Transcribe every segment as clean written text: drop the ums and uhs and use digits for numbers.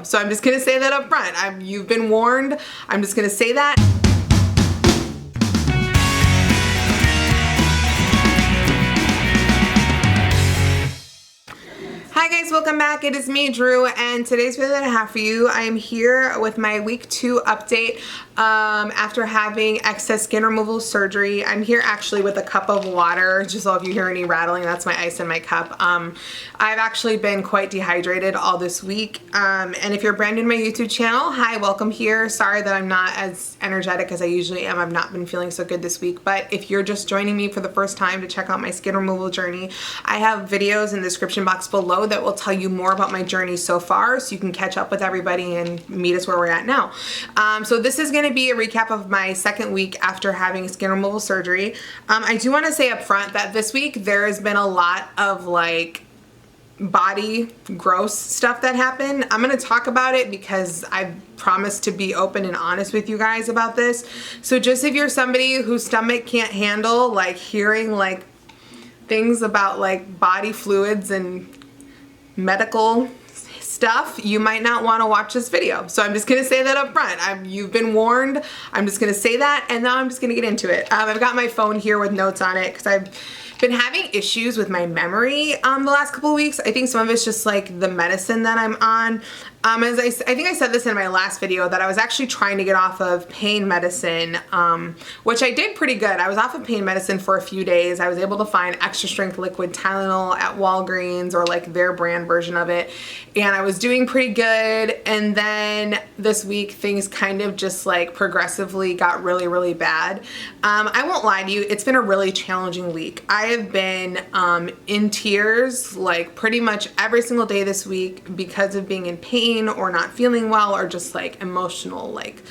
So I'm just gonna say that up front. You've been warned. I'm just gonna say that. Hi guys, welcome back. It is me, Drew, and today's video that I have for you, I am here with my week 2 update after having excess skin removal surgery. I'm here actually with a cup of water, just so if you hear any rattling, that's my ice in my cup. I've actually been quite dehydrated all this week, and if you're brand new to my YouTube channel, hi, welcome here. Sorry that I'm not as energetic as I usually am. I've not been feeling so good this week, but if you're just joining me for the first time to check out my skin removal journey, I have videos in the description box below that will tell you more about my journey so far, so you can catch up with everybody and meet us where we're at now. So this is going to be a recap of my second week after having skin removal surgery. I do want to say up front that this week there has been a lot of like body gross stuff that happened. I'm going to talk about it because I promised to be open and honest with you guys about this. So just if you're somebody whose stomach can't handle like hearing like things about like body fluids and medical stuff, you might not want to watch this video. So I'm just gonna say that up front. You've been warned. I'm just gonna say that, and now I'm just gonna get into it. I've got my phone here with notes on it because I've been having issues with my memory the last couple of weeks. I think some of it's just like the medicine that I'm on. As I think I said this in my last video, that I was actually trying to get off of pain medicine, which I did pretty good. I was off of pain medicine for a few days. I was able to find extra strength liquid Tylenol at Walgreens, or like their brand version of it, and I was doing pretty good. And then this week things kind of just like progressively got really, really bad. I won't lie to you, it's been a really challenging week. I have been in tears like pretty much every single day this week because of being in pain or not feeling well, or just like emotional like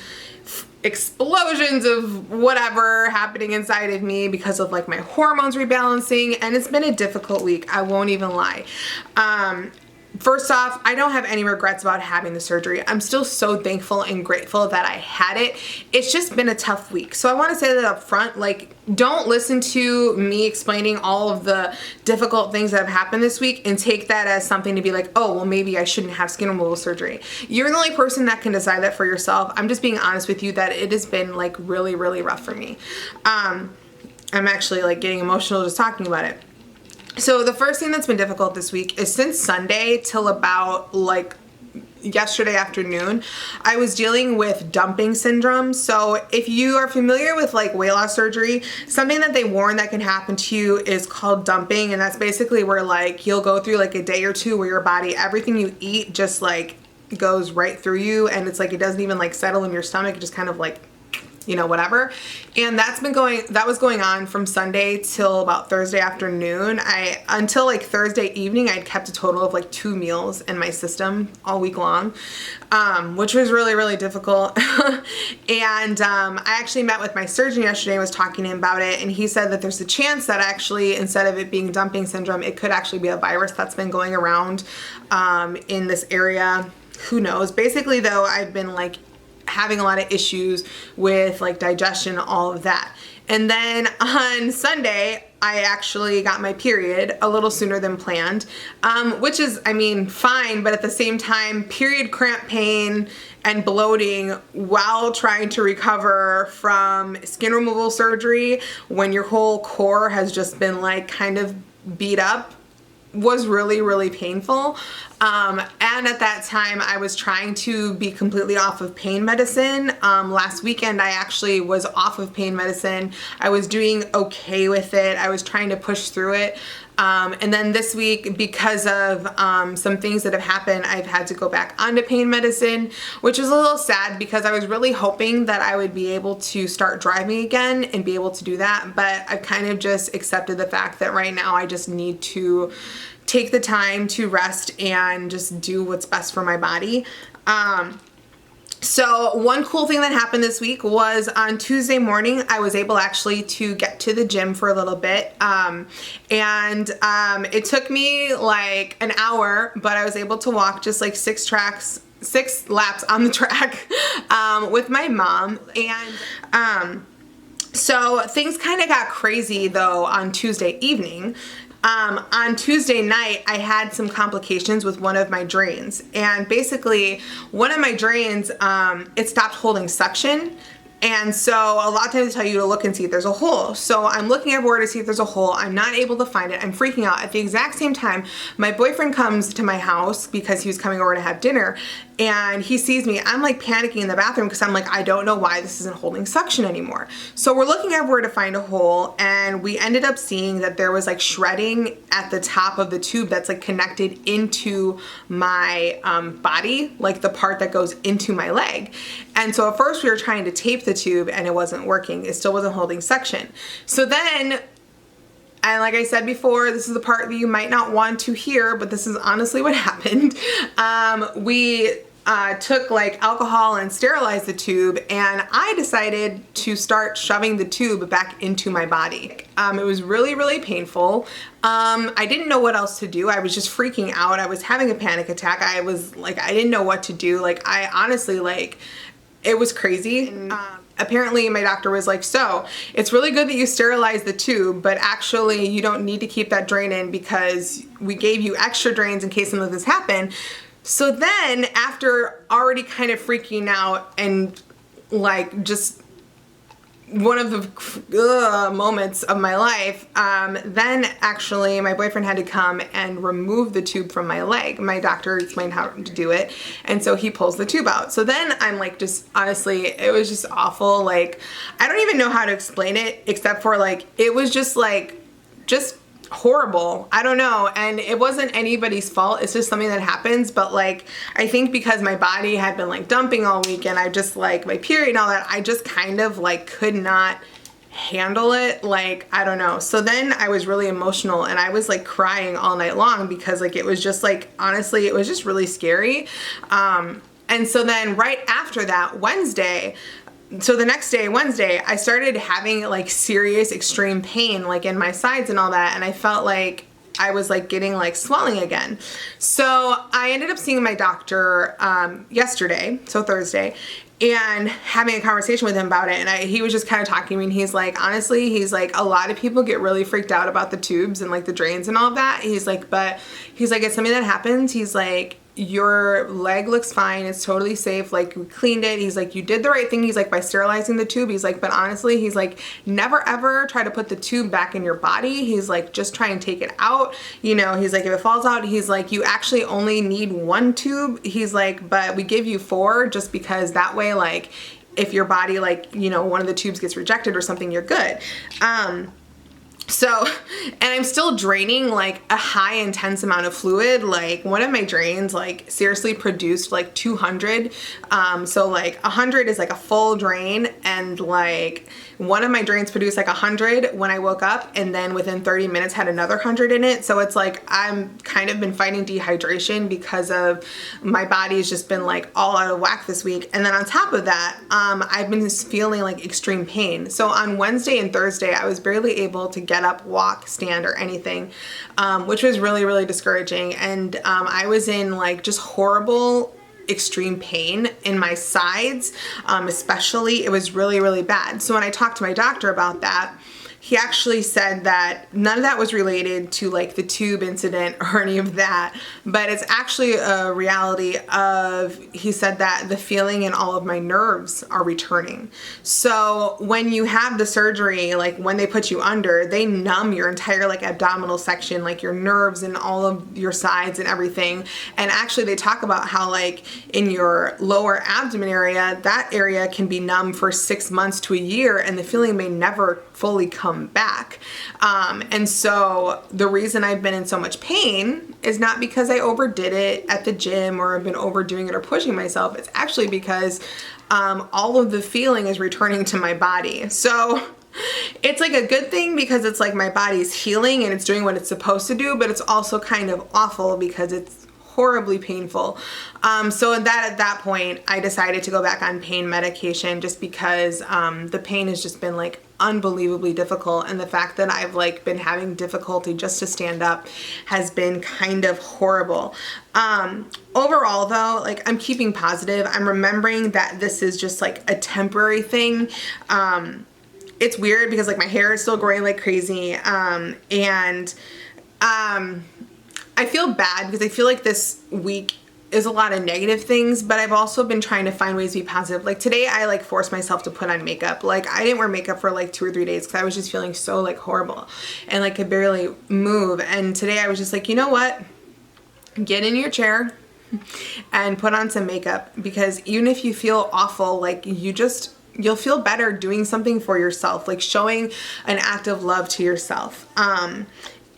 explosions of whatever happening inside of me because of like my hormones rebalancing. And it's been a difficult week, I won't even lie. First off, I don't have any regrets about having the surgery. I'm still so thankful and grateful that I had it. It's just been a tough week. So I want to say that up front, like, don't listen to me explaining all of the difficult things that have happened this week and take that as something to be like, oh, well, maybe I shouldn't have skin removal surgery. You're the only person that can decide that for yourself. I'm just being honest with you that it has been like really, really rough for me. I'm actually like getting emotional just talking about it. So the first thing that's been difficult this week is since Sunday till about like yesterday afternoon, I was dealing with dumping syndrome. So if you are familiar with like weight loss surgery, something that they warn that can happen to you is called dumping. And that's basically where like you'll go through like a day or two where your body, everything you eat just like goes right through you. And it's like, it doesn't even like settle in your stomach. It just kind of like, you know, whatever. And that was going on from Sunday till about Thursday afternoon. Until like Thursday evening, I'd kept a total of like 2 meals in my system all week long, which was really, really difficult. And I actually met with my surgeon yesterday and was talking to him about it. And he said that there's a chance that actually, instead of it being dumping syndrome, it could actually be a virus that's been going around in this area. Who knows? Basically though, I've been like having a lot of issues with like digestion, all of that. And then on Sunday, I actually got my period a little sooner than planned, which is, I mean, fine, but at the same time, period cramp pain and bloating while trying to recover from skin removal surgery when your whole core has just been like kind of beat up was really, really painful. And at that time I was trying to be completely off of pain medicine. Last weekend I actually was off of pain medicine. I was doing okay with it. I was trying to push through it. And then this week, because of some things that have happened, I've had to go back onto pain medicine, which is a little sad because I was really hoping that I would be able to start driving again and be able to do that. But I've kind of just accepted the fact that right now I just need to take the time to rest and just do what's best for my body. So one cool thing that happened this week was on Tuesday morning, I was able actually to get to the gym for a little bit. It took me like an hour, but I was able to walk just like 6 laps on the track with my mom. And so things kind of got crazy though on Tuesday evening. On Tuesday night, I had some complications with one of my drains, and basically one of my drains, it stopped holding suction. And so a lot of times they tell you to look and see if there's a hole. So I'm looking everywhere to see if there's a hole. I'm not able to find it. I'm freaking out. At the exact same time, my boyfriend comes to my house because he was coming over to have dinner, and he sees me. I'm like panicking in the bathroom because I'm like, I don't know why this isn't holding suction anymore. So we're looking everywhere to find a hole, and we ended up seeing that there was like shredding at the top of the tube that's like connected into my body, like the part that goes into my leg. And so at first we were trying to tape the tube and it wasn't working. It still wasn't holding suction. So then, and like I said before, this is the part that you might not want to hear, but this is honestly what happened. We took like alcohol and sterilized the tube, and I decided to start shoving the tube back into my body. It was really, really painful. I didn't know what else to do. I was just freaking out. I was having a panic attack. I was like, I didn't know what to do. Like, I honestly, like, it was crazy. Apparently my doctor was like, so it's really good that you sterilized the tube, but actually you don't need to keep that drain in because we gave you extra drains in case some of this happened. So then after already kind of freaking out and like just one of the moments of my life, then actually my boyfriend had to come and remove the tube from my leg. My doctor explained how to do it, and so he pulls the tube out. So then I'm like, just honestly, it was just awful. Like, I don't even know how to explain it except for like, it was just like, just horrible. I don't know. And it wasn't anybody's fault. It's just something that happens. But like, I think because my body had been like dumping all weekend, I just like my period and all that, I just kind of like could not handle it. Like, I don't know. So then I was really emotional and I was like crying all night long because like, it was just like, honestly, it was just really scary. And so then right after that, Wednesday, so the next day, Wednesday, I started having like serious extreme pain like in my sides and all that, and I felt like I was like getting like swelling again. So I ended up seeing my doctor yesterday, so Thursday, and having a conversation with him about it, and he was just kind of talking to me, and he's like, honestly, he's like, a lot of people get really freaked out about the tubes and like the drains and all of that. He's like, but he's like, it's something that happens. He's like, your leg looks fine. It's totally safe. Like, we cleaned it. He's like, you did the right thing. He's like, by sterilizing the tube. He's like, but honestly, he's like, never ever try to put the tube back in your body. He's like, just try and take it out. You know, he's like, if it falls out, he's like, you actually only need one tube. He's like, but we give you 4 just because that way, like, if your body, like, you know, one of the tubes gets rejected or something, you're good. So, and I'm still draining like a high intense amount of fluid. Like, one of my drains like seriously produced like 200. So like 100 is like a full drain, and like one of my drains produced like 100 when I woke up, and then within 30 minutes had another 100 in it. So it's like I'm kind of been fighting dehydration because of my body's just been like all out of whack this week. And then on top of that, I've been feeling like extreme pain. So on Wednesday and Thursday, I was barely able to get up, walk, stand, or anything, which was really, really discouraging. And I was in like just horrible extreme pain in my sides, especially. It was really, really bad. So when I talked to my doctor about that, he actually said that none of that was related to like the tube incident or any of that, but it's actually a reality of, he said that the feeling in all of my nerves are returning. So when you have the surgery, like when they put you under, they numb your entire like abdominal section, like your nerves and all of your sides and everything. And actually they talk about how like in your lower abdomen area, that area can be numb for 6 months to a year, and the feeling may never fully come back. And so the reason I've been in so much pain is not because I overdid it at the gym or I've been overdoing it or pushing myself. It's actually because all of the feeling is returning to my body. So it's like a good thing because it's like my body's healing and it's doing what it's supposed to do, but it's also kind of awful because it's horribly painful. So at that point, I decided to go back on pain medication just because the pain has just been like unbelievably difficult, and the fact that I've like been having difficulty just to stand up has been kind of horrible. Overall though, like I'm keeping positive. I'm remembering that this is just like a temporary thing. It's weird because like my hair is still growing like crazy, and I feel bad because I feel like this week is a lot of negative things, but I've also been trying to find ways to be positive. Like today I like forced myself to put on makeup. Like I didn't wear makeup for like 2 or 3 days because I was just feeling so like horrible and like could barely move. And today I was just like, you know what? Get in your chair and put on some makeup, because even if you feel awful, like you'll feel better doing something for yourself, like showing an act of love to yourself.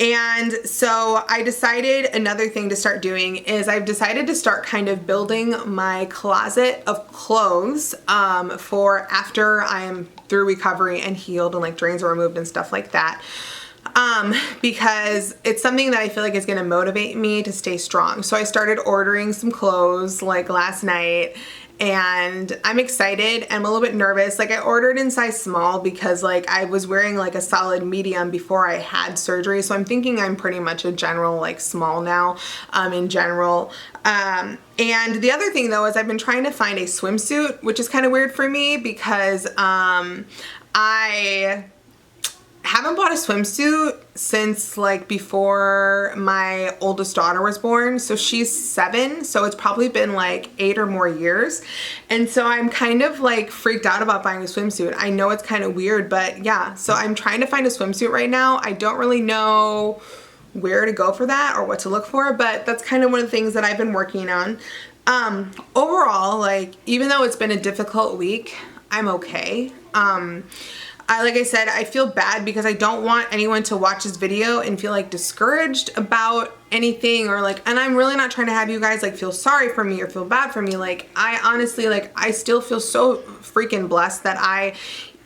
And so I decided another thing to start doing is I've decided to start kind of building my closet of clothes for after I am through recovery and healed and like drains are removed and stuff like that. Because it's something that I feel like is going to motivate me to stay strong. So I started ordering some clothes like last night, and I'm excited. I'm a little bit nervous. Like I ordered in size small because like I was wearing like a solid medium before I had surgery. So I'm thinking I'm pretty much a general like small now, in general. And the other thing though is I've been trying to find a swimsuit, which is kind of weird for me because, I haven't bought a swimsuit since like before my oldest daughter was born. So she's 7, so it's probably been like 8 or more years. And so I'm kind of like freaked out about buying a swimsuit. I know it's kind of weird, but yeah, so I'm trying to find a swimsuit right now. I don't really know where to go for that or what to look for, but that's kind of one of the things that I've been working on. Overall, like even though it's been a difficult week, I'm okay. Like I said, I feel bad because I don't want anyone to watch this video and feel like discouraged about anything, or like, and I'm really not trying to have you guys like feel sorry for me or feel bad for me. Like I honestly, like I still feel so freaking blessed that I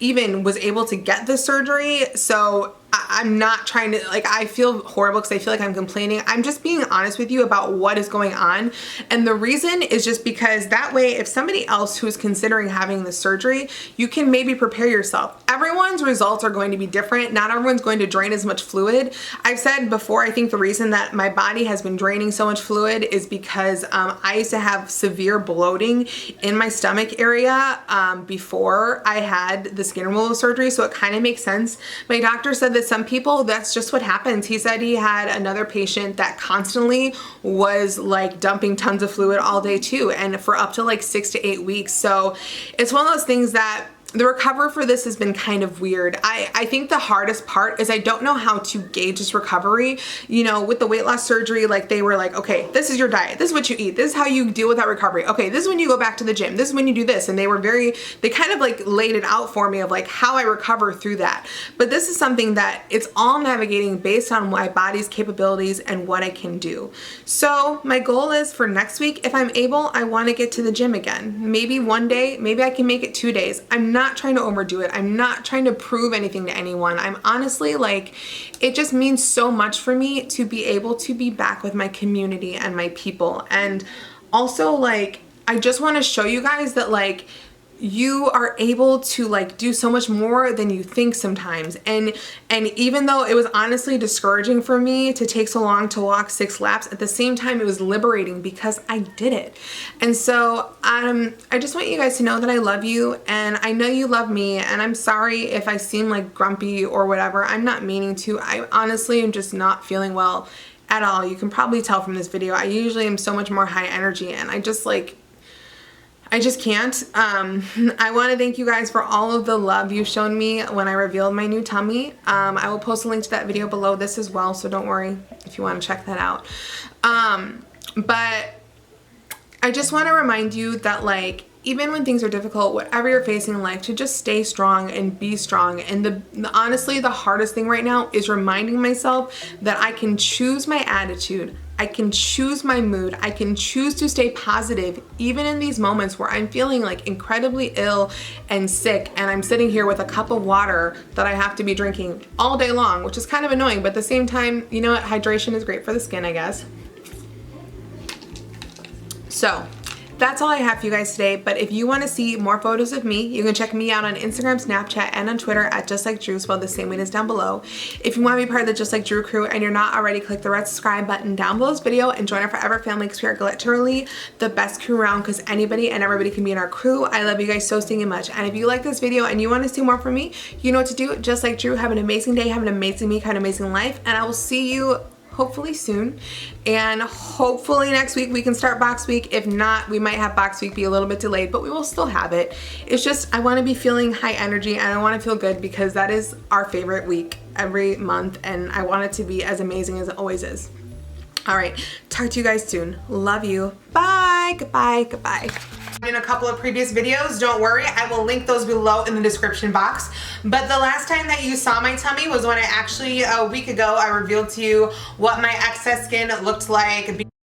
even was able to get this surgery. So I'm not trying to, like, I feel horrible because I feel like I'm complaining. I'm just being honest with you about what is going on. And the reason is just because that way, if somebody else who's considering having the surgery, you can maybe prepare yourself. Everyone's results are going to be different. Not everyone's going to drain as much fluid. I've said before, I think the reason that my body has been draining so much fluid is because I used to have severe bloating in my stomach area before I had the skin removal surgery. So it kind of makes sense. My doctor said that some people, that's just what happens. He said he had another patient that constantly was like dumping tons of fluid all day too, and for up to like 6 to 8 weeks. So it's one of those things that the recovery for this has been kind of weird. I think the hardest part is I don't know how to gauge this recovery. You know, with the weight loss surgery, like they were like, okay, this is your diet. This is what you eat. This is how you deal with that recovery. Okay, this is when you go back to the gym. This is when you do this. And they kind of like laid it out for me of like how I recover through that. But this is something that it's all navigating based on my body's capabilities and what I can do. So my goal is for next week, if I'm able, I want to get to the gym again. Maybe one day, maybe I can make it 2 days. I'm not trying to overdo it. I'm not trying to prove anything to anyone. I'm honestly like, it just means so much for me to be able to be back with my community and my people. And also like, I just want to show you guys that like, you are able to like do so much more than you think sometimes. And even though it was honestly discouraging for me to take so long to walk 6 laps, at the same time it was liberating because I did it. And so I just want you guys to know that I love you, and I know you love me, and I'm sorry if I seem like grumpy or whatever. I'm not meaning to. I honestly am just not feeling well at all. You can probably tell from this video. I usually am so much more high energy, and I just can't. I want to thank you guys for all of the love you've shown me when I revealed my new tummy. I will post a link to that video below this as well, so don't worry if you want to check that out. But I just want to remind you that like, even when things are difficult, whatever you're facing in life, to just stay strong and be strong. And honestly, the hardest thing right now is reminding myself that I can choose my attitude. I can choose my mood. I can choose to stay positive even in these moments where I'm feeling like incredibly ill and sick, and I'm sitting here with a cup of water that I have to be drinking all day long, which is kind of annoying, but at the same time, you know what? Hydration is great for the skin, I guess. So that's all I have for you guys today, but if you want to see more photos of me, you can check me out on Instagram, Snapchat, and on Twitter at Justlikedrew, spelled the same way as down below. If you want to be part of the Just Like Drew crew and you're not already, click the red subscribe button down below this video and join our forever family, because we are literally the best crew around, because anybody and everybody can be in our crew. I love you guys so stinking much, and if you like this video and you want to see more from me, you know what to do. Just like Drew, have an amazing day, have an amazing week, have an amazing life, and I will see you hopefully soon, and hopefully next week we can start box week. If not, we might have box week be a little bit delayed, but we will still have it. It's just I want to be feeling high energy and I want to feel good because that is our favorite week every month, and I want it to be as amazing as it always is. All right, talk to you guys soon. Love you. Bye. Goodbye. Goodbye. In a couple of previous videos, don't worry, I will link those below in the description box. But the last time that you saw my tummy was when I actually, a week ago, I revealed to you what my excess skin looked like